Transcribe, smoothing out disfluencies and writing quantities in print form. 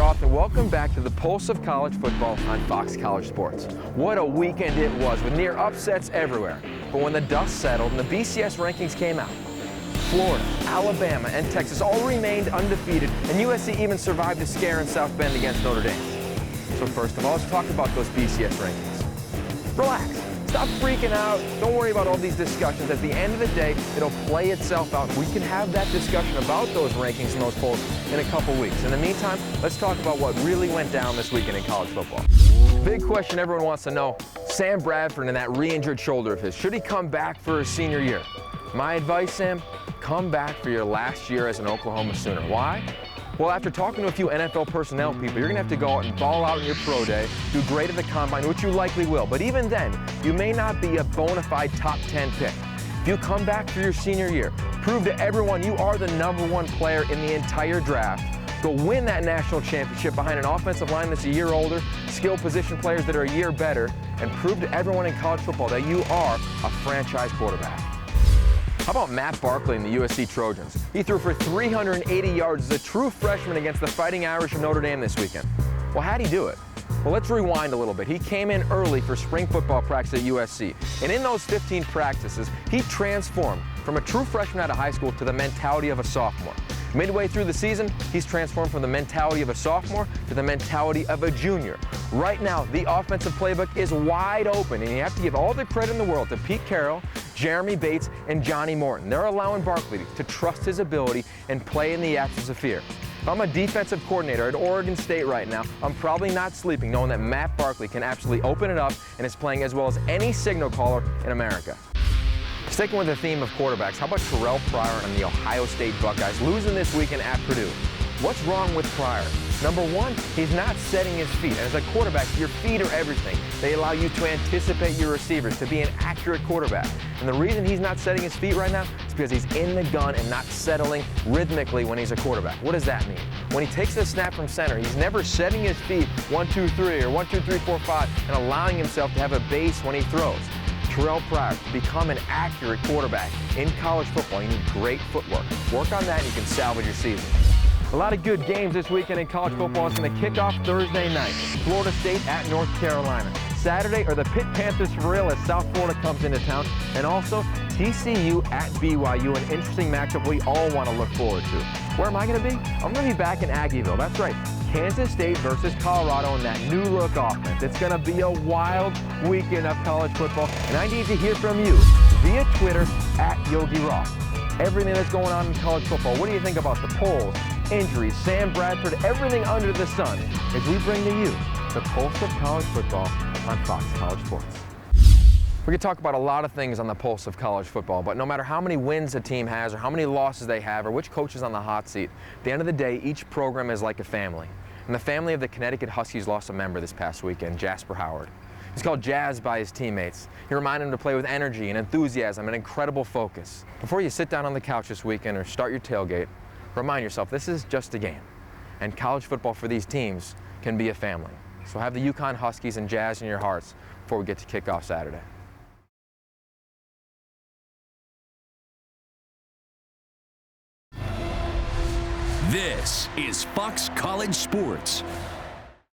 Roth, and welcome back to the Pulse of College Football on Fox College Sports. What a weekend it was, with near upsets everywhere. But when the dust settled and the BCS rankings came out, Florida, Alabama, and Texas all remained undefeated, and USC even survived a scare in South Bend against Notre Dame. So first of all, let's talk about those BCS rankings. Relax. Stop freaking out. Don't worry about all these discussions. At the end of the day, it'll play itself out. We can have that discussion about those rankings and those polls in a couple weeks. In the meantime, let's talk about what really went down this weekend in college football. Big question everyone wants to know, Sam Bradford and that re-injured shoulder of his. Should he come back for his senior year? My advice, Sam, come back for your last year as an Oklahoma Sooner. Why? Well, after talking to a few NFL personnel people, you're going to have to go out and ball out in your pro day, do great at the combine, which you likely will. But even then, you may not be a bona fide top 10 pick. If you come back for your senior year, prove to everyone you are the #1 player in the entire draft, go win that national championship behind an offensive line that's a year older, skilled position players that are a year better, and prove to everyone in college football that you are a franchise quarterback. How about Matt Barkley and the USC Trojans? He threw for 380 yards as a true freshman against the Fighting Irish of Notre Dame this weekend. Well, how'd he do it? Well, let's rewind a little bit. He came in early for spring football practice at USC, and in those 15 practices, he transformed from a true freshman out of high school to the mentality of a sophomore. Midway through the season, he's transformed from the mentality of a sophomore to the mentality of a junior. Right now, the offensive playbook is wide open, and you have to give all the credit in the world to Pete Carroll, Jeremy Bates, and Johnny Morton. They're allowing Barkley to trust his ability and play in the absence of fear. If I'm a defensive coordinator at Oregon State right now, I'm probably not sleeping knowing that Matt Barkley can absolutely open it up and is playing as well as any signal caller in America. Sticking with the theme of quarterbacks, how about Terrelle Pryor and the Ohio State Buckeyes losing this weekend at Purdue? What's wrong with Pryor? Number one, he's not setting his feet. And as a quarterback, your feet are everything. They allow you to anticipate your receivers, to be an accurate quarterback. And the reason he's not setting his feet right now is because he's in the gun and not settling rhythmically when he's a quarterback. What does that mean? When he takes the snap from center, he's never setting his feet 1, 2, 3 or 1, 2, 3, 4, 5 and allowing himself to have a base when he throws. Terrelle Pryor, to become an accurate quarterback in college football, you need great footwork. Work on that and you can salvage your season. A lot of good games this weekend in college football. It's going to kick off Thursday night. Florida State at North Carolina. Saturday are the Pitt Panthers for real as South Florida comes into town. And also TCU at BYU, an interesting matchup we all want to look forward to. Where am I going to be? I'm going to be back in Aggieville. That's right. Kansas State versus Colorado in that new look offense. It's going to be a wild weekend of college football. And I need to hear from you via Twitter at Yogi Roth. Everything that's going on in college football. What do you think about the polls, injuries, Sam Bradford, everything under the sun as we bring to you the Pulse of College Football on Fox College Sports. We could talk about a lot of things on the Pulse of College Football, but no matter how many wins a team has or how many losses they have or which coach is on the hot seat, at the end of the day, each program is like a family. And the family of the Connecticut Huskies lost a member this past weekend, Jasper Howard. He's called Jazz by his teammates. He reminded him to play with energy and enthusiasm and incredible focus. Before you sit down on the couch this weekend or start your tailgate, remind yourself this is just a game. And college football for these teams can be a family. So have the UConn Huskies and Jazz in your hearts before we get to kickoff Saturday. This is Fox College Sports.